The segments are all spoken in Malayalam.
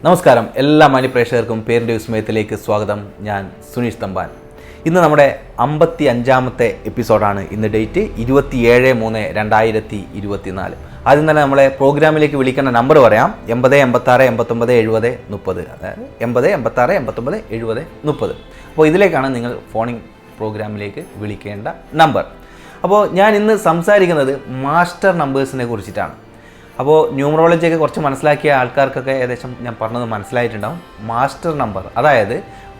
നമസ്കാരം എല്ലാ മാന്യപ്രേക്ഷകർക്കും പേരിൻ്റെ വിസ്മയത്തിലേക്ക് സ്വാഗതം. ഞാൻ സുനീഷ് തമ്പാൻ. ഇന്ന് നമ്മുടെ 55ാമത്തെ എപ്പിസോഡാണ്. ഇന്ന് ഡേറ്റ് 27/3/2024. ആദ്യം തന്നെ നമ്മളെ പ്രോഗ്രാമിലേക്ക് വിളിക്കേണ്ട നമ്പർ പറയാം. 80 86 89 70 30. അതായത് 80 86 89 70 30. അപ്പോൾ ഇതിലേക്കാണ് നിങ്ങൾ ഫോണിംഗ് പ്രോഗ്രാമിലേക്ക് വിളിക്കേണ്ട നമ്പർ. അപ്പോൾ ഞാൻ ഇന്ന് സംസാരിക്കുന്നത് മാസ്റ്റർ നമ്പേഴ്സിനെ കുറിച്ചിട്ടാണ്. അപ്പോൾ ന്യൂമറോളജിയൊക്കെ കുറച്ച് മനസ്സിലാക്കിയ ആൾക്കാർക്കൊക്കെ ഏകദേശം ഞാൻ പറഞ്ഞത് മനസ്സിലായിട്ടുണ്ടാവും. മാസ്റ്റർ നമ്പർ അതായത്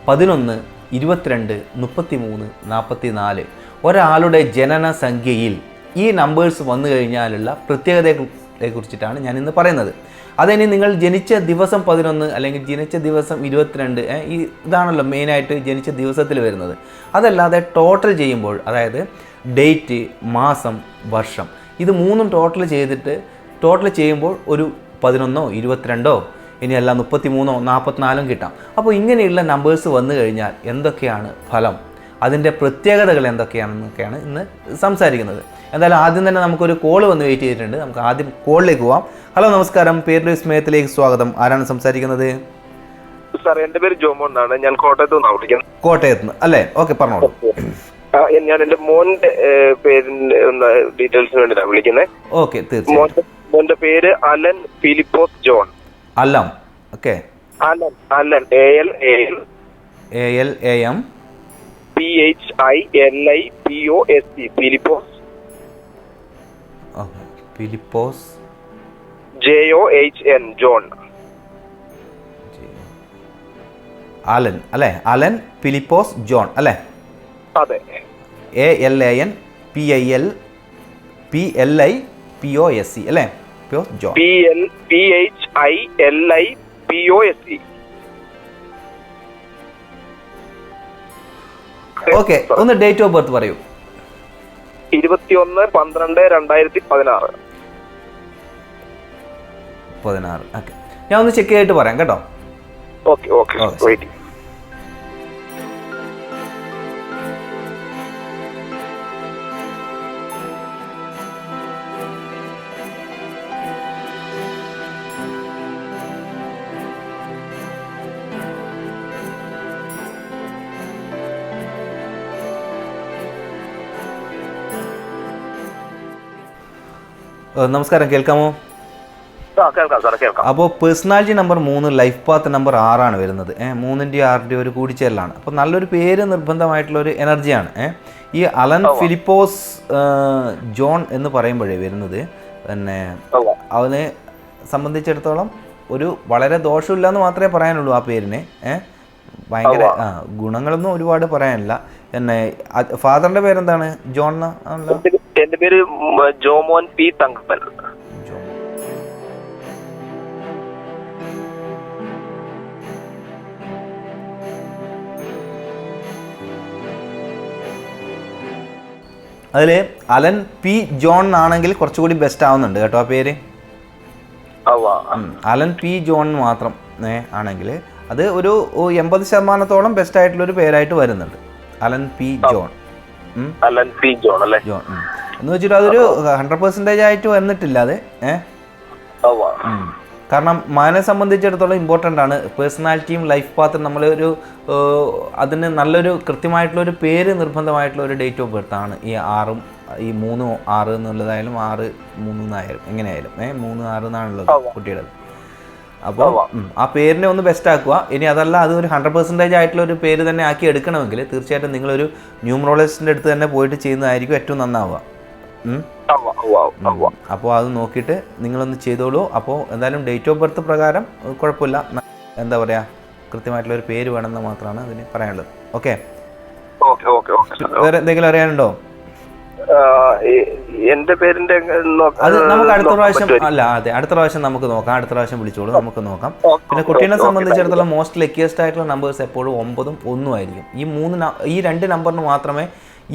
11, 22, 33, 44 ഒരാളുടെ ജനന സംഖ്യയിൽ ഈ നമ്പേഴ്സ് വന്നു കഴിഞ്ഞാലുള്ള പ്രത്യേകതയെ കുറിച്ചിട്ടാണ് ഞാൻ ഇന്ന് പറയുന്നത്. അതിനി നിങ്ങൾ ജനിച്ച ദിവസം 11 അല്ലെങ്കിൽ ജനിച്ച ദിവസം 22 ഇതാണല്ലോ മെയിനായിട്ട് ജനിച്ച ദിവസത്തിൽ വരുന്നത്. അതല്ലാതെ ടോട്ടൽ ചെയ്യുമ്പോൾ അതായത് ഡേറ്റ്, മാസം, വർഷം ഇത് മൂന്നും ടോട്ടൽ ചെയ്യുമ്പോൾ ഒരു 11, 22 ഇനിയല്ല 33, 44 കിട്ടാം. അപ്പോൾ ഇങ്ങനെയുള്ള നമ്പേഴ്സ് വന്നു കഴിഞ്ഞാൽ എന്തൊക്കെയാണ് ഫലം, അതിൻ്റെ പ്രത്യേകതകൾ എന്തൊക്കെയാണെന്നൊക്കെയാണ് ഇന്ന് സംസാരിക്കുന്നത്. എന്തായാലും ആദ്യം തന്നെ നമുക്കൊരു കോൾ വന്ന് വെയിറ്റ് ചെയ്തിട്ടുണ്ട്. നമുക്ക് ആദ്യം കോളിലേക്ക് പോവാം. ഹലോ, നമസ്കാരം. പേരിൻ്റെ വിസ്മയത്തിലേക്ക് സ്വാഗതം. ആരാണ് സംസാരിക്കുന്നത്? സാർ, എൻ്റെ പേര് ജോമോൻ എന്നാണ്. ഞാൻ കോട്ടയത്ത് നിന്നാണ് വിളിക്കുന്നത്. കോട്ടയത്ത് നിന്ന് അല്ലേ? ഓക്കെ, പറഞ്ഞോളൂ. ഞാൻ എൻ്റെ മോന്റെ പേരിന്റെ ഡീറ്റെയിൽസിന് വേണ്ടിയിട്ടാണ് വിളിക്കുന്നത്. ഓക്കെ, തീർച്ചയായും. മോന്റെ പേര് അലൻ ഫിലിപ്പോസ് ജോൺ. അലം. Okay. Alan ALAN PHILIPOS Philipose. Philipose. JOHN John. Alan അല്ലേ? അലൻ ഫിലിപ്പോസ് ജോൺ അല്ലേ? അതെ. ALAN PHILIPOS അല്ലേ? ജോൺ. PHILIPOS. ഓക്കെ, ഒന്ന് ഡേറ്റ് ഓഫ് ബർത്ത് പറയൂ. 21/12/2016. ഓക്കെ, ഞാൻ ഒന്ന് ചെക്ക് ചെയ്തിട്ട് പറയാം കേട്ടോ. ഓക്കെ. വെയിറ്റ്. നമസ്കാരം, കേൾക്കാമോ? അപ്പോൾ personality number 3, life path number 6 വരുന്നത്. 3ൻ്റെയും 6ൻ്റെയും ഒരു കൂടിച്ചേരലാണ്. അപ്പോൾ നല്ലൊരു പേര് നിർബന്ധമായിട്ടുള്ളൊരു എനർജിയാണ്. ഈ അലൻ ഫിലിപ്പോസ് ജോൺ എന്ന് പറയുമ്പോഴേ വരുന്നത് പിന്നെ അവനെ സംബന്ധിച്ചിടത്തോളം ഒരു വളരെ ദോഷമില്ല എന്ന് മാത്രമേ പറയാനുള്ളൂ ആ പേരിന്. ഭയങ്കര ഗുണങ്ങളൊന്നും ഒരുപാട് പറയാനില്ല. പിന്നെ ഫാദറിന്റെ പേരെന്താണ്? ജോൺ ആണല്ലോ. എന്റെ പേര് ജോമോൻ പി തങ്കപ്പൻ. അതിൽ അലൻ പി ജോൺ ആണെങ്കിൽ കുറച്ചുകൂടി ബെസ്റ്റ് ആവുന്നുണ്ട് കേട്ടോ ആ പേര്. അലൻ പി ജോൺ മാത്രം ആണെങ്കിൽ അത് ഒരു 80% ബെസ്റ്റ് ആയിട്ടുള്ളൊരു പേരായിട്ട് വരുന്നുണ്ട്. Allen P John. Allen P John അല്ലേ? ജോൺ എന്ന് വെച്ചിട്ട് അതൊരു 100% ആയിട്ട് വന്നിട്ടില്ല അത്. കാരണം മകനെ സംബന്ധിച്ചിടത്തോളം ഇമ്പോർട്ടൻ്റ് ആണ് പേഴ്സണാലിറ്റിയും ലൈഫ് പാത്തും. നമ്മളൊരു അതിന് നല്ലൊരു കൃത്യമായിട്ടുള്ളൊരു പേര് നിർബന്ധമായിട്ടുള്ള ഒരു ഡേറ്റ് ഓഫ് ബർത്ത് ആണ്. ഈ 6ഉം ഈ 3, 6 എന്നുള്ളതായാലും 6, 3 എന്നായാലും എങ്ങനെയായാലും 3, 6 എന്നാണുള്ളത് കുട്ടികളുടെ. അപ്പോൾ ആ പേരിനെ ഒന്ന് ബെസ്റ്റ് ആക്കുക. ഇനി അതല്ല അത് ഒരു 100% ആയിട്ടുള്ള ഒരു പേര് തന്നെ ആക്കി എടുക്കണമെങ്കിൽ തീർച്ചയായിട്ടും നിങ്ങളൊരു ന്യൂമറോളജിസ്റ്റിൻ്റെ അടുത്ത് തന്നെ പോയിട്ട് ചെയ്യുന്നതായിരിക്കും ഏറ്റവും നന്നാവുക. അപ്പോൾ അത് നോക്കിയിട്ട് നിങ്ങളൊന്ന് ചെയ്തോളൂ. അപ്പോൾ എന്തായാലും ഡേറ്റ് ഓഫ് ബർത്ത് പ്രകാരം കുഴപ്പമില്ല. എന്താ പറയുക, കൃത്യമായിട്ടുള്ളൊരു പേര് വേണമെന്ന് മാത്രമാണ് അതിന് പറയാനുള്ളത്. ഓക്കെ, വേറെ എന്തെങ്കിലും അറിയാനുണ്ടോ? എന്റെ പേരിന്റെ അത് നമുക്ക് അടുത്ത പ്രാവശ്യം അടുത്ത പ്രാവശ്യം നമുക്ക് നോക്കാം. അടുത്ത പ്രാവശ്യം വിളിച്ചോളൂ, നമുക്ക് നോക്കാം. പിന്നെ കുട്ടീനെ സംബന്ധിച്ചിടത്തോളം മോസ്റ്റ് ലക്കിയസ്റ്റ് ആയിട്ടുള്ള നമ്പേഴ്സ് എപ്പോഴും 9ഉം 1ഉം ആയിരിക്കും. ഈ 2 നമ്പറിന് മാത്രമേ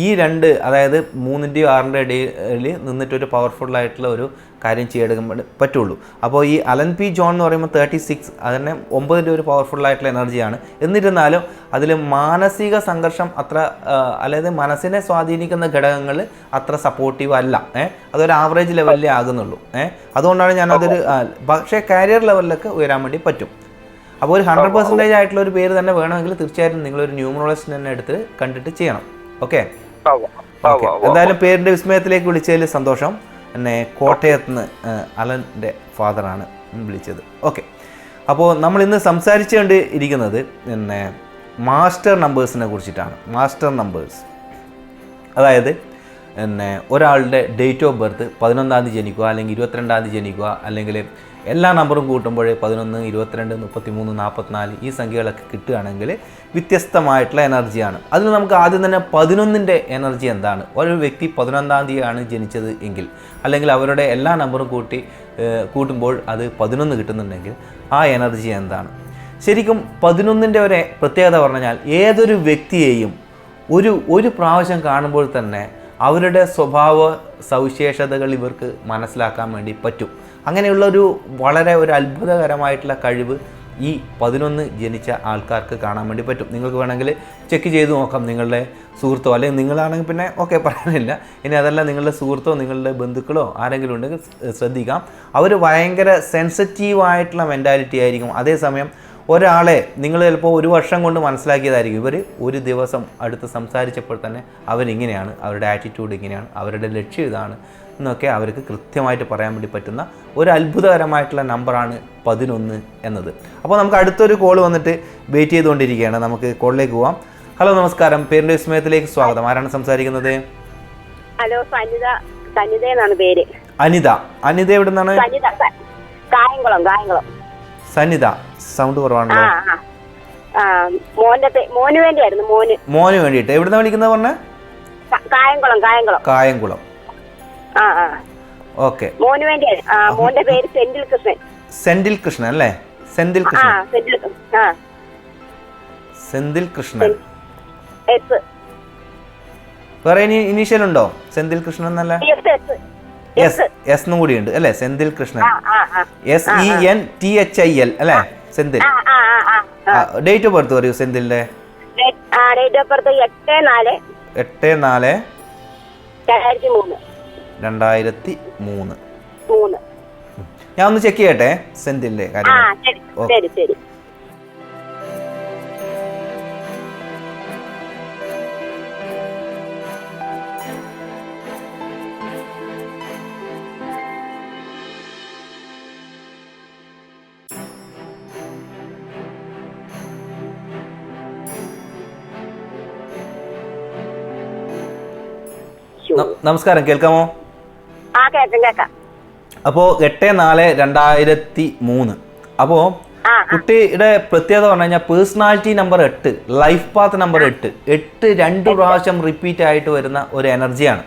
ഈ 2 അതായത് 3ൻ്റെയും 6ൻ്റെയും ഇടയിൽ നിന്നിട്ടൊരു പവർഫുള്ളായിട്ടുള്ള ഒരു കാര്യം ചെയ്തെടുക്കാൻ പറ്റുള്ളൂ. അപ്പോൾ ഈ അലൻ പി ജോൺ എന്ന് പറയുമ്പോൾ 36 അതിനെ 9ൻ്റെ ഒരു പവർഫുള്ളായിട്ടുള്ള എനർജിയാണ്. എന്നിരുന്നാലും അതിൽ മാനസിക സംഘർഷം അത്ര അതായത് മനസ്സിനെ സ്വാധീനിക്കുന്ന ഘടകങ്ങൾ അത്ര സപ്പോർട്ടീവ് അല്ല. അതൊരു ആവറേജ് ലെവലിലേ ആകുന്നുള്ളൂ. അതുകൊണ്ടാണ് ഞാനതൊരു പക്ഷേ കാരിയർ ലെവലിലൊക്കെ ഉയരാൻ വേണ്ടി പറ്റും. അപ്പോൾ ഒരു 100% ആയിട്ടുള്ള ഒരു പേര് തന്നെ വേണമെങ്കിൽ തീർച്ചയായിട്ടും നിങ്ങളൊരു ന്യൂമറോളജിസ്റ്റ് തന്നെ എടുത്ത് കണ്ടിട്ട് ചെയ്യണം. ഓക്കെ, എന്തായാലും പേരിൻ്റെ വിസ്മയത്തിലേക്ക് വിളിച്ചതിൽ സന്തോഷം. എന്നെ കോട്ടയത്ത് നിന്ന് അലൻ്റെ ഫാദറാണ് വിളിച്ചത്. ഓക്കെ, അപ്പോൾ നമ്മൾ ഇന്ന് സംസാരിച്ചുകൊണ്ട് ഇരിക്കുന്നത് പിന്നെ മാസ്റ്റർ നമ്പേഴ്സിനെ കുറിച്ചിട്ടാണ്. മാസ്റ്റർ നമ്പേഴ്സ് അതായത് പിന്നെ ഒരാളുടെ ഡേറ്റ് ഓഫ് ബർത്ത് 11-ാം തീയതി ജനിക്കുക, അല്ലെങ്കിൽ 22-ാം തീയതി ജനിക്കുക, അല്ലെങ്കിൽ എല്ലാ നമ്പറും കൂട്ടുമ്പോൾ 11, 22, 33, 44 ഈ സംഖ്യകളൊക്കെ കിട്ടുകയാണെങ്കിൽ വ്യത്യസ്തമായിട്ടുള്ള എനർജിയാണ്. അതിൽ നമുക്ക് ആദ്യം തന്നെ 11ൻ്റെ എനർജി എന്താണ്? ഒരു വ്യക്തി 11-ാം തീയതിയാണ് ജനിച്ചത് എങ്കിൽ, അല്ലെങ്കിൽ അവരുടെ എല്ലാ നമ്പറും കൂട്ടുമ്പോൾ അത് 11 കിട്ടുന്നുണ്ടെങ്കിൽ ആ എനർജി എന്താണ്? ശരിക്കും 11ൻ്റെ ഒരു പ്രത്യേകത പറഞ്ഞാൽ ഏതൊരു വ്യക്തിയെയും ഒരു പ്രാവശ്യം കാണുമ്പോൾ തന്നെ അവരുടെ സ്വഭാവ സവിശേഷതകൾ ഇവർക്ക് മനസ്സിലാക്കാൻ വേണ്ടി പറ്റും. അങ്ങനെയുള്ളൊരു വളരെ ഒരു അത്ഭുതകരമായിട്ടുള്ള കഴിവ് ഈ 11 ജനിച്ച ആൾക്കാർക്ക് കാണാൻ വേണ്ടി പറ്റും. നിങ്ങൾക്ക് വേണമെങ്കിൽ ചെക്ക് ചെയ്ത് നോക്കാം. നിങ്ങളുടെ സുഹൃത്തോ അല്ലെങ്കിൽ നിങ്ങളാണെങ്കിൽ പിന്നെ ഓക്കെ പറയാനില്ല. ഇനി അതല്ല നിങ്ങളുടെ സുഹൃത്തോ നിങ്ങളുടെ ബന്ധുക്കളോ ആരെങ്കിലും ഉണ്ടെങ്കിൽ ശ്രദ്ധിക്കാം. അവർ ഭയങ്കര സെൻസിറ്റീവായിട്ടുള്ള മെൻറ്റാലിറ്റി ആയിരിക്കും. അതേസമയം ഒരാളെ നിങ്ങൾ ചിലപ്പോൾ ഒരു വർഷം കൊണ്ട് മനസ്സിലാക്കിയതായിരിക്കും. ഇവർ ഒരു ദിവസം അടുത്ത് സംസാരിച്ചപ്പോൾ തന്നെ അവരിങ്ങനെയാണ്, അവരുടെ ആറ്റിറ്റ്യൂഡ് ഇങ്ങനെയാണ്, അവരുടെ ലക്ഷ്യം ഇതാണ് എന്നൊക്കെ അവർക്ക് കൃത്യമായിട്ട് പറയാൻ വേണ്ടി പറ്റുന്ന ഒരു അത്ഭുതകരമായിട്ടുള്ള നമ്പറാണ് 11 എന്നത്. അപ്പോൾ നമുക്ക് അടുത്തൊരു കോൾ വന്നിട്ട് വെയിറ്റ് ചെയ്തുകൊണ്ടിരിക്കുകയാണ്. നമുക്ക് കോളിലേക്ക് പോവാം. ഹലോ, നമസ്കാരം. പേരിൻ്റെ വിസ്മയത്തിലേക്ക് സ്വാഗതം. ആരാണ് സംസാരിക്കുന്നത്? ഹലോ, സനിത എന്നാണ് പേര്. അനിത എവിടെ നിന്നാണ്? കായംകുളം. സനിത, സൗണ്ട് കുറവാണല്ലോ. മോന് വേണ്ടിയായിരുന്നു. മോന് വേണ്ടിയിട്ട്. എവിടുന്നാ വിളിക്കുന്നത് പറഞ്ഞ? കായംകുളം. ഓക്കെ, മോന് വേണ്ടിയായിരുന്നു. മോന്റെ പേര് സെന്തിൽ കൃഷ്ണൻ അല്ലേ? സെന്തിൽ കൃഷ്ണൻ. വേറെ ഇനീഷ്യൽ ഉണ്ടോ? സെന്തിൽ കൃഷ്ണൻ എന്നല്ല, എസ് എന്നും കൂടി ഉണ്ട് അല്ലേ? സെന്തിൽ കൃഷ്ണൻ. SENTHIL അല്ലേ? സെന്തിൽ. ഡേറ്റ് ഓഫ് ബർത്ത് പറയൂ സെന്തിലിന്റെ. Date of birth 8/4/2003. ഞാൻ ഒന്ന് ചെക്ക് ചെയ്യട്ടെ സെന്തിലിന്റെ കാര്യം. ശരി. നമസ്കാരം, കേൾക്കാമോ? കേൾക്കാം. അപ്പോൾ 8/4/2003. അപ്പോൾ കുട്ടിയുടെ പ്രത്യേകത പറഞ്ഞു കഴിഞ്ഞാൽ personality number 8, life path number 8 2 പ്രാവശ്യം റിപ്പീറ്റ് ആയിട്ട് വരുന്ന ഒരു എനർജിയാണ്.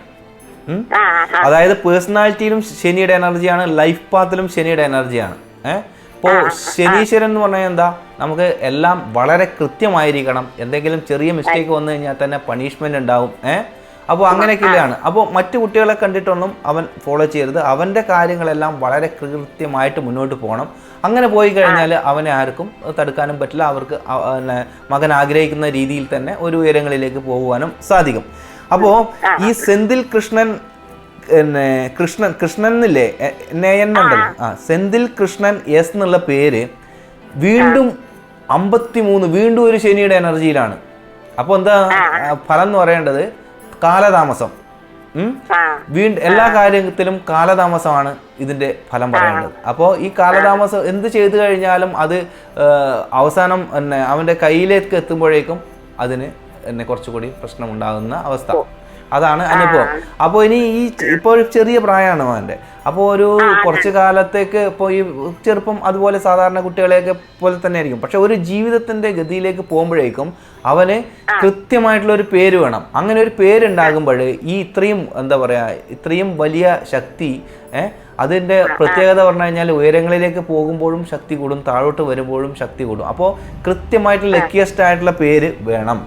അതായത് പേഴ്സണാലിറ്റിയിലും ശനിയുടെ എനർജിയാണ്, ലൈഫ് പാത്തിലും ശനിയുടെ എനർജിയാണ്. ഇപ്പോൾ ശനീശ്വരൻ എന്ന് പറഞ്ഞാൽ എന്താ? നമുക്ക് എല്ലാം വളരെ കൃത്യമായിരിക്കണം. എന്തെങ്കിലും ചെറിയ മിസ്റ്റേക്ക് വന്നു കഴിഞ്ഞാൽ തന്നെ പണിഷ്മെന്റ് ഉണ്ടാവും. അപ്പോൾ അങ്ങനെയൊക്കെയാണ്. അപ്പോൾ മറ്റു കുട്ടികളെ കണ്ടിട്ടൊന്നും അവൻ ഫോളോ ചെയ്യരുത്. അവൻ്റെ കാര്യങ്ങളെല്ലാം വളരെ കൃത്യമായിട്ട് മുന്നോട്ട് പോകണം. അങ്ങനെ പോയി കഴിഞ്ഞാൽ അവനെ ആർക്കും തടുക്കാനും പറ്റില്ല. അവർക്ക് മകൻ ആഗ്രഹിക്കുന്ന രീതിയിൽ തന്നെ ഒരു ഉയരങ്ങളിലേക്ക് പോകുവാനും സാധിക്കും. അപ്പോൾ ഈ സെന്തിൽ കൃഷ്ണൻ എന്നില്ലേ, ഉണ്ടല്ലോ, സെന്തിൽ കൃഷ്ണൻ എസ് എന്നുള്ള പേര് വീണ്ടും 53 വീണ്ടും ഒരു ശനിയുടെ എനർജിയിലാണ്. അപ്പോൾ എന്താ ഫലം എന്ന് പറയേണ്ടത്? കാലതാമസം. എല്ലാ കാര്യത്തിലും കാലതാമസമാണ് ഇതിൻ്റെ ഫലം പറയേണ്ടത്. അപ്പോൾ ഈ കാലതാമസം എന്ത് ചെയ്തു കഴിഞ്ഞാലും അത് അവസാനം അവൻ്റെ കയ്യിലേക്ക് എത്തുമ്പോഴേക്കും അതിന് കുറച്ചുകൂടി പ്രശ്നമുണ്ടാകുന്ന അവസ്ഥ. അതാണ് അനുഭവം. അപ്പോൾ ഇനി ഇപ്പോൾ ചെറിയ പ്രായമാണ് അവൻ്റെ. അപ്പോൾ ഒരു കുറച്ച് കാലത്തേക്ക് ഇപ്പോൾ ഈ ചെറുപ്പം അതുപോലെ സാധാരണ കുട്ടികളെയൊക്കെ പോലെ തന്നെ ആയിരിക്കും. പക്ഷെ ഒരു ജീവിതത്തിൻ്റെ ഗതിയിലേക്ക് പോകുമ്പോഴേക്കും അവന് കൃത്യമായിട്ടുള്ള ഒരു പേര് വേണം. അങ്ങനെ ഒരു പേരുണ്ടാകുമ്പോൾ ഈ ഇത്രയും വലിയ ശക്തി, അതിൻ്റെ പ്രത്യേകത പറഞ്ഞു കഴിഞ്ഞാൽ ഉയരങ്ങളിലേക്ക് പോകുമ്പോഴും ശക്തി കൂടും, താഴോട്ട് വരുമ്പോഴും ശക്തി കൂടും. അപ്പോൾ കൃത്യമായിട്ട് ലക്കിയസ്റ്റ് ആയിട്ടുള്ള പേര് വേണം.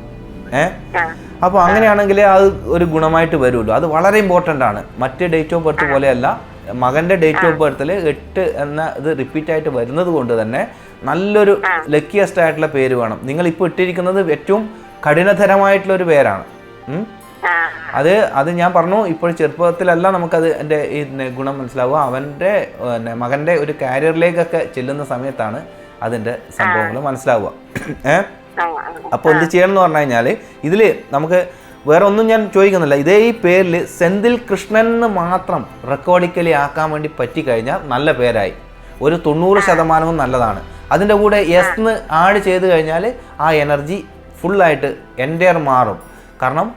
അപ്പോൾ അങ്ങനെയാണെങ്കിൽ അത് ഒരു ഗുണമായിട്ട് വരുമല്ലോ. അത് വളരെ ഇമ്പോർട്ടൻ്റ് ആണ്. മറ്റ് ഡേറ്റ് ഓഫ് ബർത്ത് പോലെയല്ല. മകൻ്റെ ഡേറ്റ് ഓഫ് ബർത്തിൽ 8 എന്ന ഇത് റിപ്പീറ്റ് ആയിട്ട് വരുന്നത് കൊണ്ട് തന്നെ നല്ലൊരു ലക്കിയസ്റ്റ് ആയിട്ടുള്ള പേര് വേണം. നിങ്ങൾ ഇപ്പോൾ ഇട്ടിരിക്കുന്നത് ഏറ്റവും കഠിനതരമായിട്ടുള്ളൊരു പേരാണ്. അത് ഞാൻ പറഞ്ഞു, ഇപ്പോൾ ചെറുപ്പത്തിലല്ല നമുക്കത് ഗുണം മനസ്സിലാവുക. അവൻ്റെ മകൻ്റെ ഒരു കാരിയറിലേക്കൊക്കെ ചെല്ലുന്ന സമയത്താണ് അതിൻ്റെ സംഭവങ്ങൾ മനസ്സിലാവുക. ആ അപ്പോൾ എന്ത് ചെയ്യണം എന്ന് പറഞ്ഞു കഴിഞ്ഞാൽ ഇതിൽ നമുക്ക് വേറെ ഒന്നും ഞാൻ ചോദിക്കുന്നില്ല. ഇതേ ഈ പേരിൽ സെന്തിൽ കൃഷ്ണൻ എന്ന് മാത്രം റെക്കോർഡിക്കലി ആക്കാൻ വേണ്ടി പറ്റിക്കഴിഞ്ഞാൽ നല്ല പേരായി. ഒരു 90% നല്ലതാണ്. അതിൻ്റെ കൂടെ എസ് എന്ന് ആഡ് ചെയ്ത് കഴിഞ്ഞാൽ ആ എനർജി ഫുള്ളായിട്ട് എൻ്റെയർ മാറും. കാരണം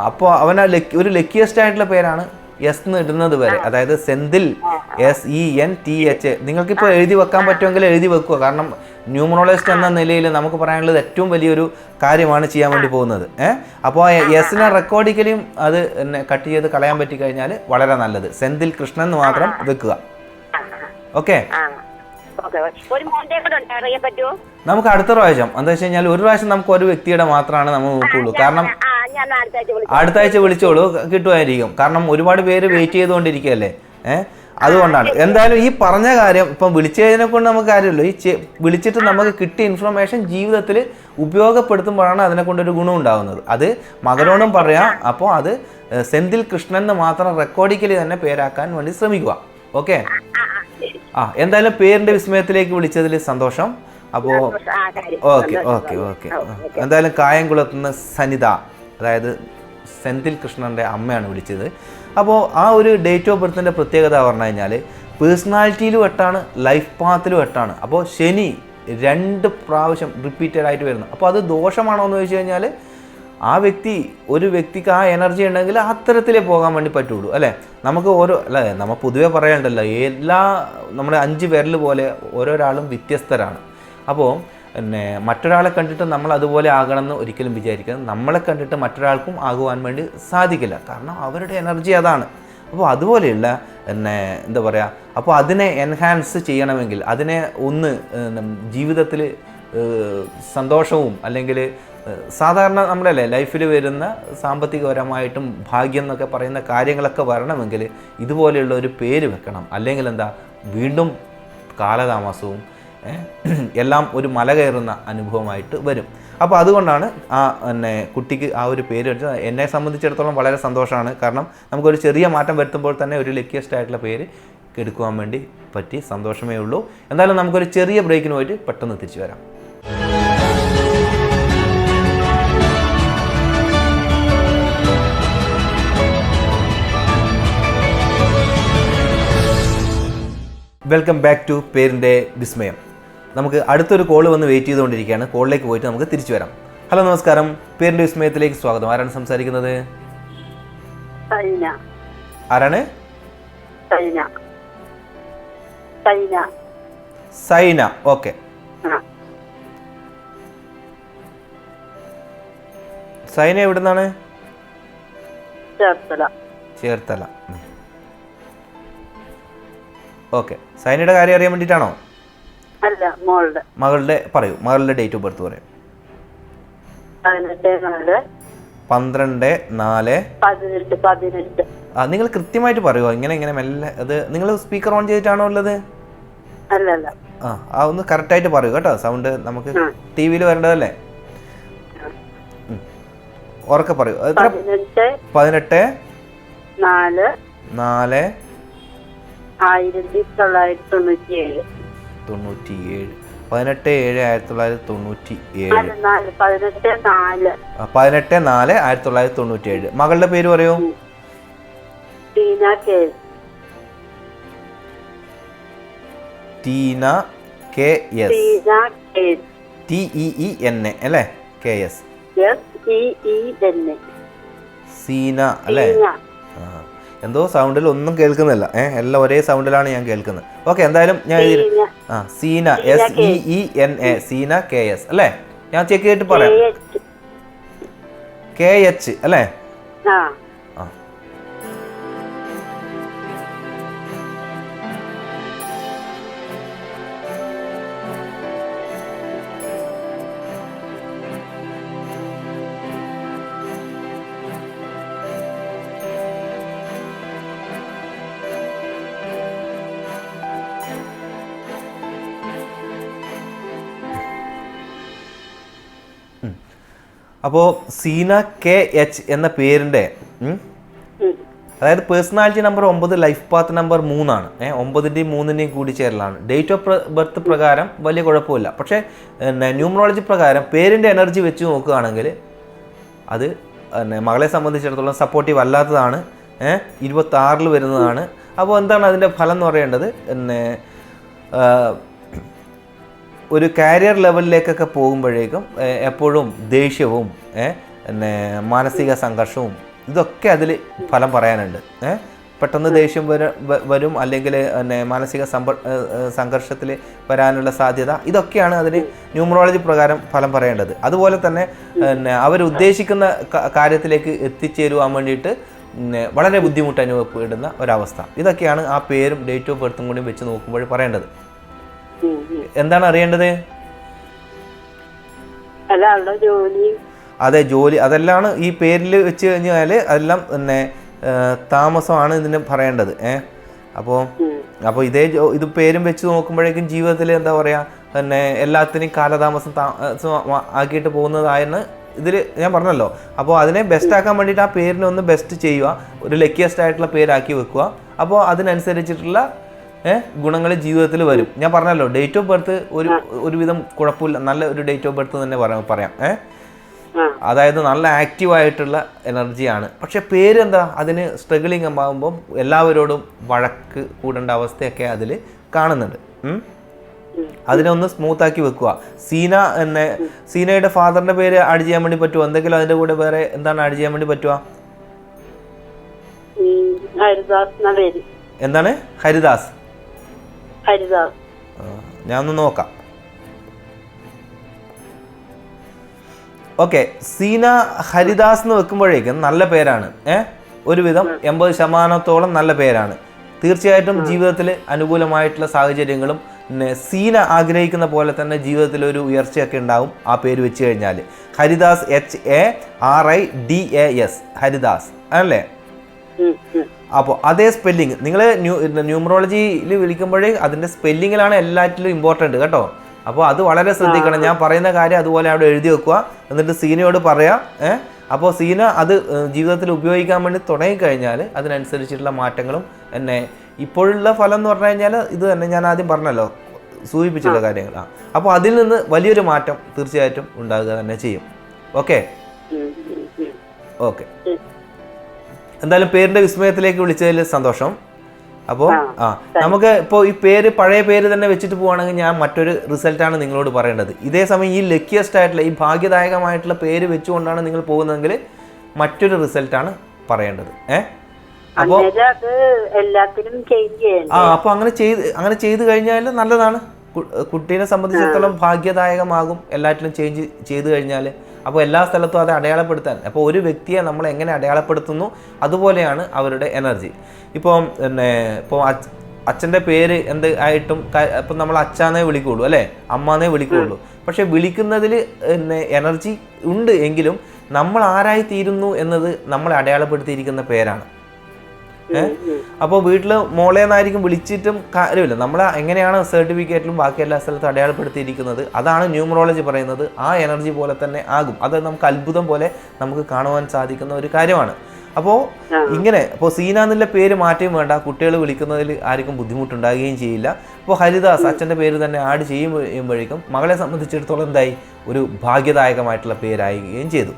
അപ്പോൾ അവൻ ഒരു ലക്കിയസ്റ്റ് ആയിട്ടുള്ള പേരാണ് എസ് എന്ന് ഇടുന്നത് വരെ. അതായത് സെന്തിൽ SENTH. നിങ്ങൾക്കിപ്പോൾ എഴുതി വെക്കാൻ പറ്റുമെങ്കിൽ എഴുതി വെക്കുക. കാരണം ന്യൂമറോളജിസ്റ്റ് എന്ന നിലയിൽ നമുക്ക് പറയാനുള്ളത് ഏറ്റവും വലിയൊരു കാര്യമാണ് ചെയ്യാൻ വേണ്ടി പോകുന്നത്. അപ്പോൾ എസിനെ റെക്കോർഡിക്കലിയും അത് കട്ട് ചെയ്ത് കളയാൻ പറ്റി കഴിഞ്ഞാൽ വളരെ നല്ലത്. സെന്തിൽ കൃഷ്ണൻ എന്ന് മാത്രം വെക്കുക. ഓക്കെ, നമുക്ക് അടുത്ത പ്രാവശ്യം എന്താ വെച്ച് കഴിഞ്ഞാൽ ഒരു പ്രാവശ്യം നമുക്ക് ഒരു വ്യക്തിയുടെ മാത്രമാണ് നമ്മൾ നോക്കുള്ളൂ. കാരണം അടുത്ത ആഴ്ച വിളിച്ചോളൂ, കിട്ടുമായിരിക്കും. കാരണം ഒരുപാട് പേര് വെയിറ്റ് ചെയ്തുകൊണ്ടിരിക്കുകയല്ലേ. അതുകൊണ്ടാണ്. എന്തായാലും ഈ പറഞ്ഞ കാര്യം ഇപ്പം വിളിച്ചതിനെ കൊണ്ട് നമുക്ക് കാര്യമല്ലോ. ഈ വിളിച്ചിട്ട് നമുക്ക് കിട്ടിയ ഇൻഫർമേഷൻ ജീവിതത്തിൽ ഉപയോഗപ്പെടുത്തുമ്പോഴാണ് അതിനെ കൊണ്ടൊരു ഗുണം ഉണ്ടാകുന്നത്. അത് മകനോടും പറയാം. അപ്പോൾ അത് സെന്തിൽ കൃഷ്ണൻ എന്ന് മാത്രം റെക്കോർഡിക്കലി തന്നെ പേരാക്കാൻ വേണ്ടി ശ്രമിക്കുക. ഓക്കെ, എന്തായാലും പേരിൻ്റെ വിസ്മയത്തിലേക്ക് വിളിച്ചതിൽ സന്തോഷം. അപ്പോൾ ഓക്കെ. എന്തായാലും കായംകുളത്ത് നിന്ന് സനിത, അതായത് സെന്തിൽ കൃഷ്ണൻ്റെ അമ്മയാണ് വിളിച്ചത്. അപ്പോൾ ആ ഒരു ഡേറ്റ് ഓഫ് ബർത്തിൻ്റെ പ്രത്യേകത പറഞ്ഞു കഴിഞ്ഞാൽ പേഴ്സണാലിറ്റിയിലും 8ആണ്, ലൈഫ് പാത്തിലും 8ആണ്. അപ്പോൾ ശനി 2 പ്രാവശ്യം റിപ്പീറ്റഡ് ആയിട്ട് വരുന്നു. അപ്പോൾ അത് ദോഷമാണോ എന്ന് ചോദിച്ചു കഴിഞ്ഞാൽ ആ ഒരു വ്യക്തിക്ക് ആ എനർജി ഉണ്ടെങ്കിൽ അത്തരത്തിലേ പോകാൻ വേണ്ടി പറ്റുള്ളൂ അല്ലേ. നമുക്ക് നമ്മൾ പൊതുവെ പറയണ്ടല്ലോ, നമ്മുടെ 5 വിരൽ പോലെ ഓരോരാളും വ്യത്യസ്തരാണ്. അപ്പോൾ മറ്റൊരാളെ കണ്ടിട്ട് നമ്മൾ അതുപോലെ ആകണമെന്ന് ഒരിക്കലും വിചാരിക്കുന്നത്. നമ്മളെ കണ്ടിട്ട് മറ്റൊരാൾക്കും ആകുവാൻ വേണ്ടി സാധിക്കില്ല. കാരണം അവരുടെ എനർജി അതാണ്. അപ്പോൾ അതുപോലെയുള്ള എന്താ പറയുക, അപ്പോൾ അതിനെ എൻഹാൻസ് ചെയ്യണമെങ്കിൽ, അതിനെ ഒന്ന് ജീവിതത്തിൽ സന്തോഷവും അല്ലെങ്കിൽ സാധാരണ നമ്മുടെ ലൈഫിൽ വരുന്ന സാമ്പത്തികപരമായിട്ടും ഭാഗ്യം എന്നൊക്കെ പറയുന്ന കാര്യങ്ങളൊക്കെ വരണമെങ്കിൽ ഇതുപോലെയുള്ള ഒരു പേര് വെക്കണം. അല്ലെങ്കിൽ എന്താ, വീണ്ടും കാലതാമസവും എല്ലാം ഒരു മല കയറുന്ന അനുഭവമായിട്ട് വരും. അപ്പോൾ അതുകൊണ്ടാണ് കുട്ടിക്ക് ആ ഒരു പേര് വെച്ചത്. എന്നെ സംബന്ധിച്ചിടത്തോളം വളരെ സന്തോഷമാണ്. കാരണം നമുക്കൊരു ചെറിയ മാറ്റം വരുത്തുമ്പോൾ തന്നെ ഒരു ലക്കിയസ്റ്റ് ആയിട്ടുള്ള പേര് എടുക്കുവാൻ വേണ്ടി പറ്റി. സന്തോഷമേ ഉള്ളൂ. എന്തായാലും നമുക്കൊരു ചെറിയ ബ്രേക്കിന് പോയിട്ട് പെട്ടെന്ന് തിരിച്ചു വരാം. വെൽക്കം ബാക്ക് ടു പേരിൻ്റെ വിസ്മയം. നമുക്ക് അടുത്തൊരു കോള് വന്ന് വെയിറ്റ് ചെയ്തുകൊണ്ടിരിക്കുകയാണ്. കോളിലേക്ക് പോയിട്ട് നമുക്ക് തിരിച്ചു വരാം. ഹലോ, നമസ്കാരം. പേരിൻ്റെ വിസ്മയത്തിലേക്ക് സ്വാഗതം. ആരാണ് സംസാരിക്കുന്നത്? ആരാണ്? സൈന. ഓക്കെ, സൈന എവിടുന്നാണ്? ചേർത്തല. ഓക്കെ, സൈനയുടെ കാര്യം അറിയാൻ വേണ്ടിയിട്ടാണോ? മകളുടെ പറയൂ, മകളുടെ ഡേറ്റ് ഓഫ് ബർത്ത് പറയൂ. 12/4/18. നിങ്ങൾ കൃത്യമായിട്ട് പറയുമോ? ഇങ്ങനെ മെല്ലെ. അത് നിങ്ങൾ സ്പീക്കർ ഓൺ ചെയ്തിട്ടാണോ ഉള്ളത്? ഒന്ന് കറക്റ്റായിട്ട് പറയൂ കേട്ടോ. സൗണ്ട് നമുക്ക് ടി വിയിൽ വരേണ്ടതല്ലേ. ഉറക്കെ പറയൂ. 18/4/1997. 18/7/1997. 18/4/1997. മകളുടെ പേര് പറയൂ. ടീന KS. TEEN അല്ലേ? KS. സീന അല്ലേ? എന്തോ സൗണ്ടിൽ ഒന്നും കേൾക്കുന്നില്ല. എല്ലാം ഒരേ സൗണ്ടിലാണ് ഞാൻ കേൾക്കുന്നത്. ഓക്കെ, എന്തായാലും ഞാൻ സീന SEENA. സീന KS അല്ലേ? ഞാൻ ചെക്ക് ചെയ്തിട്ട് പറയാം. KH അല്ലേ? അപ്പോൾ സീന KH എന്ന പേരിൻ്റെ അതായത് personality number 9 life path number 3 ആണ്. 9ൻ്റെയും 3ൻ്റെയും കൂടിച്ചേരലാണ്. ഡേറ്റ് ഓഫ് ബർത്ത് പ്രകാരം വലിയ കുഴപ്പമില്ല. പക്ഷേ ന്യൂമറോളജി പ്രകാരം പേരിൻ്റെ എനർജി വെച്ച് നോക്കുകയാണെങ്കിൽ അത് മകളെ സംബന്ധിച്ചിടത്തോളം സപ്പോർട്ടീവ് അല്ലാത്തതാണ്. 26 വരുന്നതാണ്. അപ്പോൾ എന്താണ് അതിൻ്റെ ഫലം എന്ന് പറയേണ്ടത്? ഒരു കാരിയർ ലെവലിലേക്കൊക്കെ പോകുമ്പോഴേക്കും എപ്പോഴും ദേഷ്യവും മാനസിക സംഘർഷവും ഇതൊക്കെ അതിൽ ഫലം പറയാനുണ്ട്. പെട്ടെന്ന് ദേഷ്യം വരും, അല്ലെങ്കിൽ മാനസിക സംഘർഷത്തിൽ വരാനുള്ള സാധ്യത, ഇതൊക്കെയാണ് അതിന് ന്യൂമറോളജി പ്രകാരം ഫലം പറയേണ്ടത്. അതുപോലെ തന്നെ അവരുദ്ദേശിക്കുന്ന കാര്യത്തിലേക്ക് എത്തിച്ചേരുവാൻ വേണ്ടിയിട്ട് വളരെ ബുദ്ധിമുട്ട് അനുഭവപ്പെടുന്ന ഒരവസ്ഥ. ഇതൊക്കെയാണ് ആ പേരും ഡേറ്റ് ഓഫ് ബർത്തും കൂടി വെച്ച് നോക്കുമ്പോൾ പറയേണ്ടത്. എന്താണ് അറിയേണ്ടത്? അതെ, ജോലി. അതെല്ലാം ഈ പേരിൽ വെച്ച് കഴിഞ്ഞാൽ അതെല്ലാം താമസമാണ് ഇതിന് പറയേണ്ടത്. അപ്പോൾ ഇത് പേരും വെച്ച് നോക്കുമ്പോഴേക്കും ജീവിതത്തിൽ എന്താ പറയുക, എല്ലാത്തിനും കാലതാമസം ആക്കിയിട്ട് പോകുന്നതായെന്ന് ഇതിൽ ഞാൻ പറഞ്ഞല്ലോ. അപ്പോൾ അതിനെ ബെസ്റ്റ് ആക്കാൻ വേണ്ടിയിട്ട് ആ പേരിനെ ഒന്ന് ബെസ്റ്റ് ചെയ്യുക, ഒരു ലക്കിയസ്റ്റ് ആയിട്ടുള്ള പേരാക്കി വെക്കുക. അപ്പോൾ അതിനനുസരിച്ചിട്ടുള്ള ഗുണങ്ങൾ ജീവിതത്തിൽ വരും. ഞാൻ പറഞ്ഞല്ലോ, ഡേറ്റ് ഓഫ് ബർത്ത് ഒരുവിധം കുഴപ്പമില്ല, നല്ല ഒരു ഡേറ്റ് ഓഫ് ബർത്ത് തന്നെ പറയാം. അതായത് നല്ല ആക്റ്റീവായിട്ടുള്ള എനർജിയാണ്. പക്ഷെ പേരെന്താ, അതിന് സ്ട്രഗിളിങ് ആകുമ്പം എല്ലാവരോടും വഴക്ക് കൂടേണ്ട അവസ്ഥയൊക്കെ അതിൽ കാണുന്നുണ്ട്. അതിനെ ഒന്ന് സ്മൂത്താക്കി വെക്കുക. സീനയുടെ ഫാദറിൻ്റെ പേര് ആഡ് ചെയ്യാൻ വേണ്ടി പറ്റുമോ? എന്തെങ്കിലും അതിൻ്റെ കൂടെ വേറെ എന്താണ് ആഡ് ചെയ്യാൻ വേണ്ടി പറ്റുക? എന്താണ്? ഹരിദാസ്. ഞാൻ ഒന്ന് നോക്കാം. ഓക്കെ, സീന ഹരിദാസ് എന്ന് വെക്കുമ്പോഴേക്കും നല്ല പേരാണ്. ഒരുവിധം 80% നല്ല പേരാണ്. തീർച്ചയായിട്ടും ജീവിതത്തിൽ അനുകൂലമായിട്ടുള്ള സാഹചര്യങ്ങളും സീന ആഗ്രഹിക്കുന്ന പോലെ തന്നെ ജീവിതത്തിൽ ഒരു ഉയർച്ചയൊക്കെ ഉണ്ടാവും ആ പേര് വെച്ച് കഴിഞ്ഞാൽ. ഹരിദാസ്, HARIDAS, ഹരിദാസ് അല്ലേ? അപ്പോൾ അതേ സ്പെല്ലിങ് നിങ്ങൾ ന്യൂമറോളജിയിൽ വിളിക്കുമ്പോഴേ അതിൻ്റെ സ്പെല്ലിങ്ങിലാണ് എല്ലാറ്റിലും ഇമ്പോർട്ടൻറ്റ് കേട്ടോ. അപ്പോൾ അത് വളരെ ശ്രദ്ധിക്കണം. ഞാൻ പറയുന്ന കാര്യം അതുപോലെ അവിടെ എഴുതി വെക്കുക, എന്നിട്ട് സീനയോട് പറയാം. അപ്പോൾ സീന അത് ജീവിതത്തിൽ ഉപയോഗിക്കാൻ വേണ്ടി തുടങ്ങിക്കഴിഞ്ഞാൽ അതിനനുസരിച്ചിട്ടുള്ള മാറ്റങ്ങളും ഇപ്പോഴുള്ള ഫലം എന്ന് പറഞ്ഞു കഴിഞ്ഞാൽ ഇത് തന്നെ ഞാൻ ആദ്യം പറഞ്ഞല്ലോ, സൂചിപ്പിച്ചിട്ടുള്ള കാര്യങ്ങളാണ്. അപ്പോൾ അതിൽ നിന്ന് വലിയൊരു മാറ്റം തീർച്ചയായിട്ടും ഉണ്ടാകുക തന്നെ ചെയ്യും. ഓക്കെ, എന്തായാലും പേരിൻ്റെ വിസ്മയത്തിലേക്ക് വിളിച്ചതിൽ സന്തോഷം. അപ്പോൾ നമുക്ക് ഇപ്പോൾ ഈ പഴയ പേര് തന്നെ വെച്ചിട്ട് പോവുകയാണെങ്കിൽ ഞാൻ മറ്റൊരു റിസൾട്ടാണ് നിങ്ങളോട് പറയേണ്ടത്. ഇതേ സമയം ഈ ലക്കിയസ്റ്റ് ആയിട്ടുള്ള ഈ ഭാഗ്യദായകമായിട്ടുള്ള പേര് വെച്ചുകൊണ്ടാണ് നിങ്ങൾ പോകുന്നതെങ്കിൽ മറ്റൊരു റിസൾട്ടാണ് പറയേണ്ടത്. അപ്പോൾ അപ്പോൾ അങ്ങനെ ചെയ്ത് കഴിഞ്ഞാൽ നല്ലതാണ്. കുട്ടീനെ സംബന്ധിച്ചിടത്തോളം ഭാഗ്യദായകമാകും എല്ലാറ്റിലും ചേഞ്ച് ചെയ്ത് കഴിഞ്ഞാൽ. അപ്പോൾ എല്ലാ സ്ഥലത്തും അത് അടയാളപ്പെടുത്താൻ, അപ്പോൾ ഒരു വ്യക്തിയെ നമ്മൾ എങ്ങനെ അടയാളപ്പെടുത്തുന്നു അതുപോലെയാണ് അവരുടെ എനർജി. ഇപ്പോൾ അച്ഛൻ്റെ പേര് എന്ത് ആയിട്ടും ഇപ്പം നമ്മൾ അച്ഛാന്നേ വിളിക്കുകയുള്ളൂ അല്ലേ, അമ്മാന്നേ വിളിക്കുകയുള്ളൂ. പക്ഷെ വിളിക്കുന്നതിൽ എനർജി ഉണ്ട് എങ്കിലും നമ്മൾ ആരായിത്തീരുന്നു എന്നത് നമ്മളെ അടയാളപ്പെടുത്തിയിരിക്കുന്ന പേരാണ്. അപ്പോൾ വീട്ടിൽ മോളേന്നായിരിക്കും വിളിച്ചിട്ടും കാര്യമില്ല. നമ്മൾ എങ്ങനെയാണ് സർട്ടിഫിക്കറ്റിലും ബാക്കി എല്ലാ സ്ഥലത്തും അടയാളപ്പെടുത്തിയിരിക്കുന്നത് അതാണ് ന്യൂമറോളജി പറയുന്നത്. ആ എനർജി പോലെ തന്നെ ആകും. അത് നമുക്ക് അത്ഭുതം പോലെ നമുക്ക് കാണുവാൻ സാധിക്കുന്ന ഒരു കാര്യമാണ്. അപ്പോൾ സീന എന്നുള്ള പേര് മാറ്റം വേണ്ട, കുട്ടികൾ വിളിക്കുന്നതിൽ ആർക്കും ബുദ്ധിമുട്ടുണ്ടാകുകയും ചെയ്യില്ല. അപ്പോൾ ഹരിദാസ് അച്ഛൻ്റെ പേര് തന്നെ ആഡ് ചെയ്യുമ്പോഴേക്കും മകളെ സംബന്ധിച്ചിടത്തോളം എന്തായി, ഒരു ഭാഗ്യദായകമായിട്ടുള്ള പേരാവുകയും ചെയ്തു.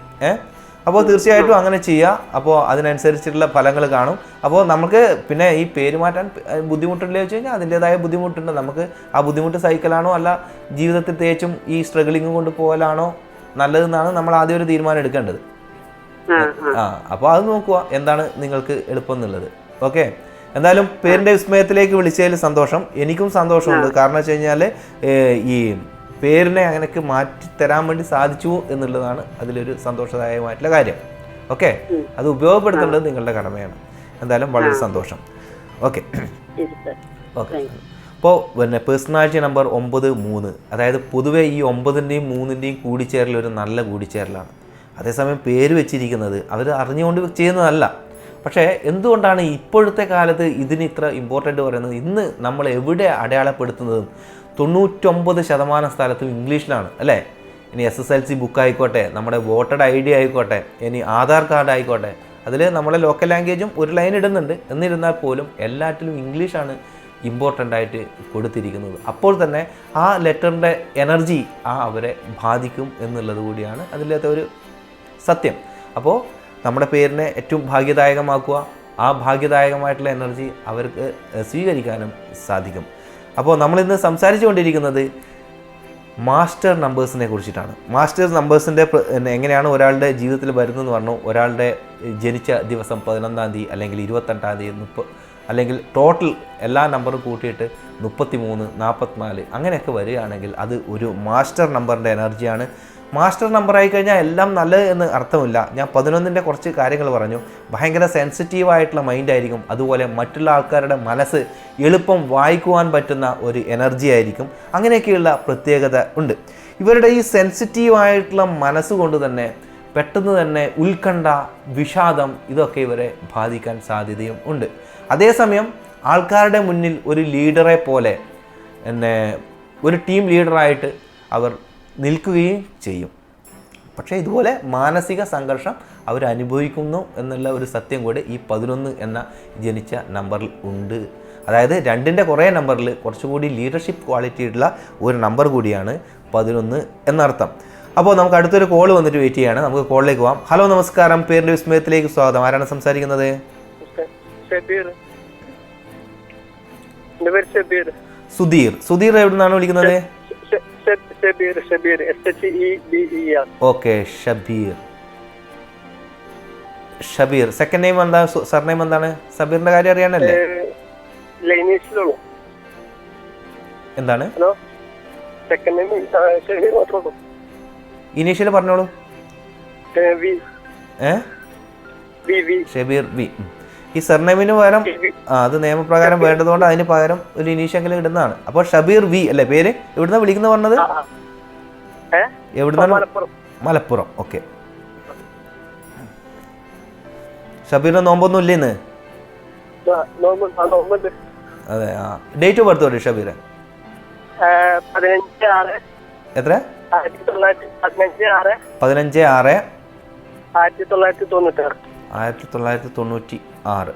അപ്പോൾ തീർച്ചയായിട്ടും അങ്ങനെ ചെയ്യുക. അപ്പോൾ അതിനനുസരിച്ചിട്ടുള്ള ഫലങ്ങൾ കാണും. അപ്പോൾ നമുക്ക് പിന്നെ ഈ പേര് മാറ്റാൻ ബുദ്ധിമുട്ടില്ല വെച്ച് കഴിഞ്ഞാൽ അതിൻ്റെതായ ബുദ്ധിമുട്ടുണ്ട്. നമുക്ക് ആ ബുദ്ധിമുട്ട് സഹിക്കലാണോ അല്ല ജീവിതത്തിൽ തേച്ചും ഈ സ്ട്രഗിളിങ് കൊണ്ട് പോകലാണോ നല്ലതെന്നാണ് നമ്മൾ ആദ്യം ഒരു തീരുമാനം എടുക്കേണ്ടത്. അപ്പോൾ അത് നോക്കുക എന്താണ് നിങ്ങൾക്ക് എളുപ്പം എന്നുള്ളത്. ഓക്കെ, എന്തായാലും പേരിൻ്റെ വിസ്മയത്തിലേക്ക് വിളിച്ചതിൽ സന്തോഷം. എനിക്കും സന്തോഷമുണ്ട്. കാരണം വെച്ച് കഴിഞ്ഞാൽ ഈ പേരിനെ അങ്ങനെയൊക്കെ മാറ്റിത്തരാൻ വേണ്ടി സാധിച്ചു എന്നുള്ളതാണ് അതിലൊരു സന്തോഷദായകമായിട്ടുള്ള കാര്യം. ഓക്കെ, അത് ഉപയോഗപ്പെടുത്തേണ്ടത് നിങ്ങളുടെ കടമയാണ്. എന്തായാലും വളരെ സന്തോഷം. ഓക്കെ. അപ്പോൾ പേഴ്സണാലിറ്റി നമ്പർ 9-3, അതായത് പൊതുവെ ഈ 9ൻ്റെയും 3ൻ്റെയും കൂടിച്ചേരൽ ഒരു നല്ല കൂടിച്ചേരലാണ്. അതേസമയം പേര് വെച്ചിരിക്കുന്നത് അവർ അറിഞ്ഞുകൊണ്ട് ചെയ്യുന്നതല്ല. പക്ഷേ എന്തുകൊണ്ടാണ് ഇപ്പോഴത്തെ കാലത്ത് ഇതിന് ഇത്ര ഇമ്പോർട്ടൻ്റ് പറയുന്നത്? ഇന്ന് നമ്മൾ എവിടെ അടയാളപ്പെടുത്തുന്നതും 99% സ്ഥലത്തും ഇംഗ്ലീഷിലാണ് അല്ലേ. ഇനി SSLC ബുക്ക് ആയിക്കോട്ടെ, നമ്മുടെ വോട്ടർ ID ആയിക്കോട്ടെ, ഇനി ആധാർ കാർഡ് ആയിക്കോട്ടെ, അതിൽ നമ്മളെ ലോക്കൽ ലാംഗ്വേജും ഒരു ലൈൻ ഇടുന്നുണ്ട്. എന്നിരുന്നാൽ പോലും എല്ലാറ്റിലും ഇംഗ്ലീഷാണ് ഇമ്പോർട്ടൻ്റ് ആയിട്ട് കൊടുത്തിരിക്കുന്നത്. അപ്പോൾ തന്നെ ആ ലെറ്ററിൻ്റെ എനർജി അവരെ ബാധിക്കും എന്നുള്ളത് കൂടിയാണ് അതിലത്തെ ഒരു സത്യം. അപ്പോൾ നമ്മുടെ പേരിനെ ഏറ്റവും ഭാഗ്യദായകമാക്കുക, ആ ഭാഗ്യദായകമായിട്ടുള്ള എനർജി അവർക്ക് സ്വീകരിക്കാനും സാധിക്കും. അപ്പോൾ നമ്മളിന്ന് സംസാരിച്ചു കൊണ്ടിരിക്കുന്നത് മാസ്റ്റർ നമ്പേഴ്സിനെ കുറിച്ചിട്ടാണ്. മാസ്റ്റർ നമ്പേഴ്സിൻ്റെ എങ്ങനെയാണ് ഒരാളുടെ ജീവിതത്തിൽ വരുന്നതെന്ന് പറഞ്ഞു. ഒരാളുടെ ജനിച്ച ദിവസം 11-ാം തീയതി അല്ലെങ്കിൽ 28-ാം തീയതി അല്ലെങ്കിൽ ടോട്ടൽ എല്ലാ നമ്പറും കൂട്ടിയിട്ട് 33, 44 അങ്ങനെയൊക്കെ വരികയാണെങ്കിൽ അത് ഒരു മാസ്റ്റർ നമ്പറിൻ്റെ എനർജിയാണ്. മാസ്റ്റർ നമ്പർ ആയിക്കഴിഞ്ഞാൽ എല്ലാം നല്ലത് എന്ന് അർത്ഥമില്ല. ഞാൻ 11ൻ്റെ കുറച്ച് കാര്യങ്ങൾ പറഞ്ഞു. ഭയങ്കര സെൻസിറ്റീവായിട്ടുള്ള മൈൻഡായിരിക്കും. അതുപോലെ മറ്റുള്ള ആൾക്കാരുടെ മനസ്സ് എളുപ്പം വായിക്കുവാൻ പറ്റുന്ന ഒരു എനർജി ആയിരിക്കും. അങ്ങനെയൊക്കെയുള്ള പ്രത്യേകത ഉണ്ട്. ഇവരുടെ ഈ സെൻസിറ്റീവായിട്ടുള്ള മനസ്സുകൊണ്ട് തന്നെ പെട്ടെന്ന് തന്നെ ഉത്കണ്ഠ, വിഷാദം ഇതൊക്കെ ഇവരെ ബാധിക്കാൻ സാധ്യതയും ഉണ്ട്. അതേസമയം ആൾക്കാരുടെ മുന്നിൽ ഒരു ലീഡറെ പോലെ ഒരു ടീം ലീഡറായിട്ട് അവർ നിൽക്കുകയും ചെയ്യും. പക്ഷേ ഇതുപോലെ മാനസിക സംഘർഷം അവർ അനുഭവിക്കുന്നു എന്നുള്ള ഒരു സത്യം കൂടി ഈ 11 എന്ന ജനിച്ച നമ്പറിൽ ഉണ്ട്. അതായത് 2ൻ്റെ കുറേ നമ്പറിൽ കുറച്ചുകൂടി ലീഡർഷിപ്പ് ക്വാളിറ്റി ഉള്ള ഒരു നമ്പർ കൂടിയാണ് 11 എന്നർത്ഥം. അപ്പോൾ നമുക്ക് അടുത്തൊരു കോൾ വന്നിട്ട് വെയിറ്റ് ചെയ്യാണ്. നമുക്ക് കോളിലേക്ക് പോകാം. ഹലോ, നമസ്കാരം. പേരിൻ്റെ വിസ്മയത്തിലേക്ക് സ്വാഗതം. ആരാണ് സംസാരിക്കുന്നത്? സുധീർ. സുധീർ എവിടെ നിന്നാണ് വിളിക്കുന്നത്? Okay, Shabeer. Shabeer. Second name എന്താ? സർനെയിം എന്താണ്? സബീറിന്റെ കാര്യം അറിയാനല്ലേ? എന്താണ് ഇനീഷ്യൽ പറഞ്ഞോളൂ. ഷബീർ വി. ഈ സർനെയിമിന് പകരം അത് നിയമപ്രകാരം വേണ്ടതുകൊണ്ട് അതിന് പകരം ഒരു ഇനീഷ്യൽ ഇടുന്നതാണ്. അപ്പോൾ ഷബീർ വി അല്ലേ പേര്? എവിടുന്ന വിളിക്കുന്ന പറഞ്ഞത്? എവിടുന്നാണ്? മലപ്പുറം. ഓക്കെ. ഷബീറിന് നോമ്പൊന്നും ഇല്ലേ ഇന്ന്? അതെ. ഡേറ്റ് ഓഫ് ബർത്ത് പറയും ഷബീർ. എത്ര? 15/6/1996.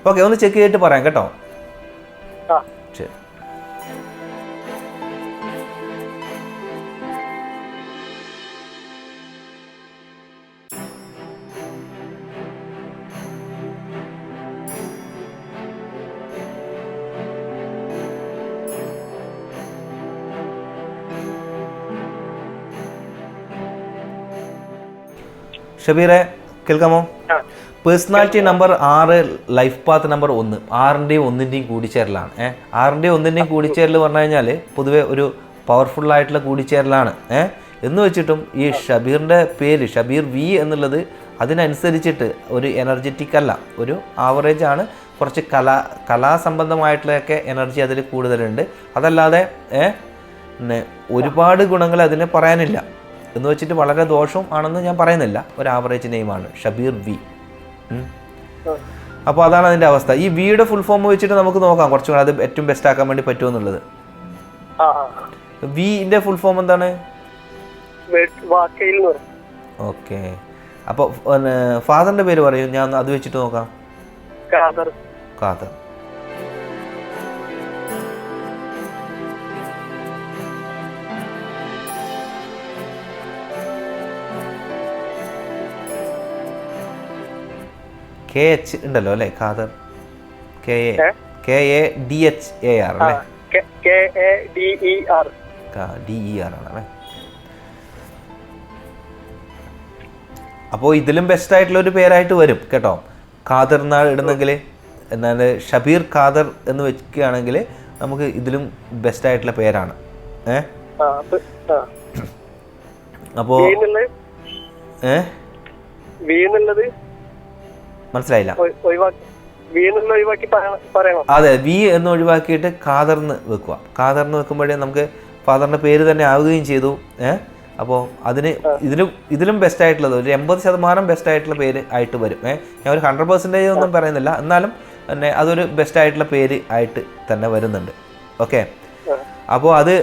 ഓക്കെ, ഒന്ന് ചെക്ക് ചെയ്തിട്ട് പറയാം കേട്ടോ. ശരി. ഷബീറെ, കേൾക്കാമോ? Personality number 6, life path number 1. 6ൻ്റെയും 1ൻ്റെയും കൂടിച്ചേരലാണ്. 6ൻ്റെയും 1ൻ്റെയും കൂടിച്ചേരൽ പറഞ്ഞു കഴിഞ്ഞാൽ പൊതുവെ ഒരു പവർഫുള്ളായിട്ടുള്ള കൂടിച്ചേരലാണ്. എന്ന് വെച്ചിട്ടും ഈ ഷബീറിൻ്റെ പേര് ഷബീർ വി എന്നുള്ളത് അതിനനുസരിച്ചിട്ട് ഒരു എനർജറ്റിക് അല്ല, ഒരു ആവറേജ് ആണ്. കുറച്ച് കലാസംബന്ധമായിട്ടുള്ളതൊക്കെ എനർജി അതിൽ കൂടുതലുണ്ട്. അതല്ലാതെ ഒരുപാട് ഗുണങ്ങൾ അതിന് പറയാനില്ല. എന്ന് വെച്ചിട്ട് വളരെ ദോഷം ആണെന്ന് ഞാൻ പറയുന്നില്ല. ഒരു ആവറേജ് നെയിമാണ് ഷബീർ വി. അപ്പോൾ അതാണ് അതിൻ്റെ അവസ്ഥ. ഈ വിയുടെ ഫുൾ ഫോം വെച്ചിട്ട് നമുക്ക് നോക്കാം കുറച്ചുകൂടെ അത് ഏറ്റവും ബെസ്റ്റ് ആക്കാൻ വേണ്ടി പറ്റുമോ എന്നുള്ളത്. വിന്റെ ഫുൾ ഫോം എന്താണ്? ഓക്കെ. അപ്പോൾ ഫാദറിന്റെ പേര് പറയൂ, ഞാൻ അത് വെച്ചിട്ട് നോക്കാം. ഖാദർ. KH ഉണ്ടല്ലോ അല്ലേ? ഖാദർ. KADHAR അല്ലേ? DER ആണല്ലേ? അപ്പോൾ ഇതിലും ബെസ്റ്റ് ആയിട്ടുള്ള ഒരു പേരായിട്ട് വരും കേട്ടോ. ഖാദർ എന്നാ ഇടുന്നെങ്കിൽ, എന്നാൽ ഷബീർ ഖാദർ എന്ന് വെക്കുകയാണെങ്കിൽ നമുക്ക് ഇതിലും ബെസ്റ്റ് ആയിട്ടുള്ള പേരാണ്. അപ്പോൾ മനസ്സിലായില്ല? അതെ, വി എന്ന് ഒഴിവാക്കിയിട്ട് ഖാദർന്ന് വെക്കുക. ഖാദർന്ന് വെക്കുമ്പോഴേ നമുക്ക് ഫാദറിന്റെ പേര് തന്നെ ആവുകയും ചെയ്തു. അപ്പോൾ അതിന് ഇതിലും ബെസ്റ്റ് ആയിട്ടുള്ളത് ഒരു 80% ബെസ്റ്റ് ആയിട്ടുള്ള പേര് ആയിട്ട് വരും. ഞാൻ ഒരു 100% ഒന്നും പറയുന്നില്ല, എന്നാലും തന്നെ അതൊരു ബെസ്റ്റ് ആയിട്ടുള്ള പേര് ആയിട്ട് തന്നെ വരുന്നുണ്ട്. ഓക്കെ. അപ്പോൾ അത്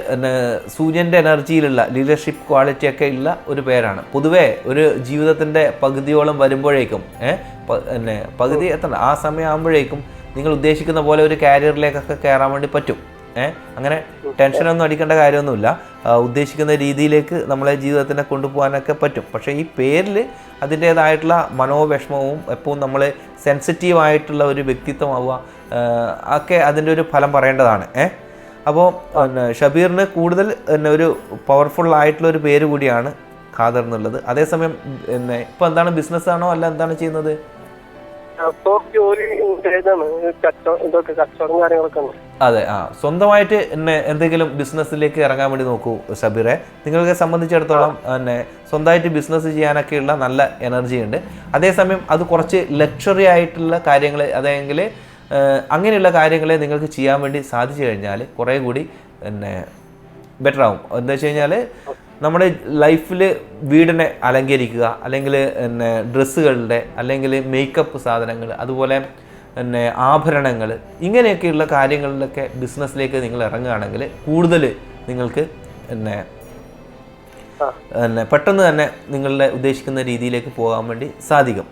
സൂര്യൻ്റെ എനർജിയിലുള്ള ലീഡർഷിപ്പ് ക്വാളിറ്റി ഒക്കെ ഉള്ള ഒരു പേരാണ്. പൊതുവേ ഒരു ജീവിതത്തിൻ്റെ പകുതിയോളം വരുമ്പോഴേക്കും പകുതി എത്തണ്ട ആ സമയം ആകുമ്പോഴേക്കും നിങ്ങൾ ഉദ്ദേശിക്കുന്ന പോലെ ഒരു കാരിയറിലേക്കൊക്കെ കയറാൻ വേണ്ടി പറ്റും. അങ്ങനെ ടെൻഷനൊന്നും അടിക്കേണ്ട കാര്യമൊന്നുമില്ല. ഉദ്ദേശിക്കുന്ന രീതിയിലേക്ക് നമ്മളെ ജീവിതത്തിനെ കൊണ്ടുപോകാനൊക്കെ പറ്റും. പക്ഷേ ഈ പേരിൽ അതിൻ്റേതായിട്ടുള്ള മനോവിഷമവും എപ്പോഴും നമ്മൾ സെൻസിറ്റീവായിട്ടുള്ള ഒരു വ്യക്തിത്വമാവുക ഒക്കെ അതിൻ്റെ ഒരു ഫലം പറയേണ്ടതാണ്. അപ്പോൾ ഷബീറിന് കൂടുതൽ ഒരു പവർഫുൾ ആയിട്ടുള്ള ഒരു പേര് കൂടിയാണ് ഖാദർ എന്നുള്ളത്. അതേസമയം ഇപ്പോൾ എന്താണ് ബിസിനസ്സാണോ അല്ല എന്താണ് ചെയ്യുന്നത്? അതെ, സ്വന്തമായിട്ട് എന്തെങ്കിലും ബിസിനസ്സിലേക്ക് ഇറങ്ങാൻ വേണ്ടി നോക്കൂ ഷബീറെ. നിങ്ങൾക്ക് സംബന്ധിച്ചിടത്തോളം സ്വന്തമായിട്ട് ബിസിനസ് ചെയ്യാനൊക്കെയുള്ള നല്ല എനർജി ഉണ്ട്. അതേസമയം അത് കുറച്ച് ലക്ഷറി ആയിട്ടുള്ള കാര്യങ്ങൾ, അതെങ്കിൽ അങ്ങനെയുള്ള കാര്യങ്ങളെ നിങ്ങൾക്ക് ചെയ്യാൻ വേണ്ടി സാധിച്ചു കഴിഞ്ഞാൽ കുറേ കൂടി ബെറ്റർ ആവും. എന്താ വെച്ച് കഴിഞ്ഞാൽ നമ്മുടെ ലൈഫിൽ വീടിനെ അലങ്കരിക്കുക, അല്ലെങ്കിൽ ഡ്രസ്സുകളുടെ, അല്ലെങ്കിൽ മേക്കപ്പ് സാധനങ്ങൾ, അതുപോലെ ആഭരണങ്ങൾ, ഇങ്ങനെയൊക്കെയുള്ള കാര്യങ്ങളിലൊക്കെ ബിസിനസ്സിലേക്ക് നിങ്ങൾ ഇറങ്ങുകയാണെങ്കിൽ കൂടുതൽ നിങ്ങൾക്ക് പെട്ടെന്ന് തന്നെ നിങ്ങളുടെ ഉദ്ദേശിക്കുന്ന രീതിയിലേക്ക് പോകാൻ വേണ്ടി സാധിക്കും.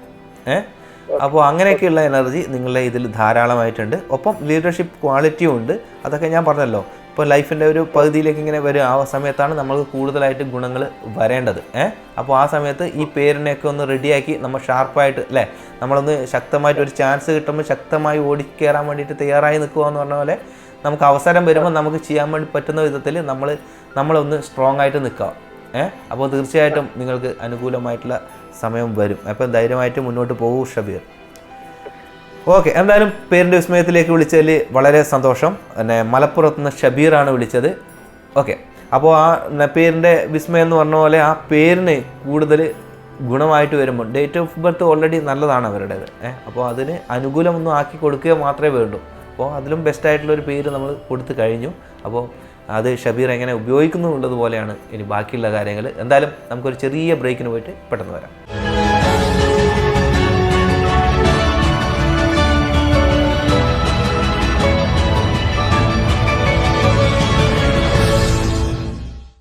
അപ്പോൾ അങ്ങനെയൊക്കെയുള്ള എനർജി നിങ്ങളുടെ ഇതിൽ ധാരാളമായിട്ടുണ്ട്. ഒപ്പം ലീഡർഷിപ്പ് ക്വാളിറ്റിയും ഉണ്ട്. അതൊക്കെ ഞാൻ പറഞ്ഞല്ലോ, ഇപ്പോൾ ലൈഫിൻ്റെ ഒരു പകുതിയിലേക്ക് ഇങ്ങനെ വരും. ആ സമയത്താണ് നമ്മൾക്ക് കൂടുതലായിട്ട് ഗുണങ്ങൾ വരേണ്ടത്. അപ്പോൾ ആ സമയത്ത് ഈ പേരിനെയൊക്കെ ഒന്ന് റെഡിയാക്കി നമ്മൾ ഷാർപ്പായിട്ട് അല്ലേ, നമ്മളൊന്ന് ശക്തമായിട്ട് ഒരു ചാൻസ് കിട്ടുമ്പോൾ ശക്തമായി ഓടിക്കയറാൻ വേണ്ടിയിട്ട് തയ്യാറായി നിൽക്കുക എന്ന് പറഞ്ഞ പോലെ നമുക്ക് അവസരം വരുമ്പോൾ നമുക്ക് ചെയ്യാൻ വേണ്ടി പറ്റുന്ന വിധത്തിൽ നമ്മളൊന്ന് സ്ട്രോങ് ആയിട്ട് നിൽക്കുക. അപ്പോൾ തീർച്ചയായിട്ടും നിങ്ങൾക്ക് അനുകൂലമായിട്ടുള്ള സമയം വരും. അപ്പോൾ ധൈര്യമായിട്ട് മുന്നോട്ട് പോകൂ ഷബീർ. ഓക്കെ, എന്തായാലും പേരിൻ്റെ വിസ്മയത്തിലേക്ക് വിളിച്ചതിൽ വളരെ സന്തോഷം. മലപ്പുറത്ത് നിന്ന് ഷബീറാണ് വിളിച്ചത്. ഓക്കെ, അപ്പോൾ ആ പേരിൻ്റെ വിസ്മയം എന്ന് പറഞ്ഞ പോലെ ആ പേരിന് കൂടുതൽ ഗുണമായിട്ട് വരുമ്പോൾ ഡേറ്റ് ഓഫ് ബർത്ത് ഓൾറെഡി നല്ലതാണ് അവരുടേത്. അപ്പോൾ അതിന് അനുകൂലമൊന്നും ആക്കി കൊടുക്കുക മാത്രമേ വേണ്ടൂ. അപ്പോൾ അതിലും ബെസ്റ്റായിട്ടുള്ളൊരു പേര് നമ്മൾ കൊടുത്തു കഴിഞ്ഞു. അപ്പോൾ അത് ഷബീർ എങ്ങനെ ഉപയോഗിക്കുന്നു എന്നുള്ളത് പോലെയാണ് ഇനി ബാക്കിയുള്ള കാര്യങ്ങൾ. എന്തായാലും നമുക്കൊരു ചെറിയ ബ്രേക്കിന് പോയിട്ട് പെട്ടെന്ന് വരാം.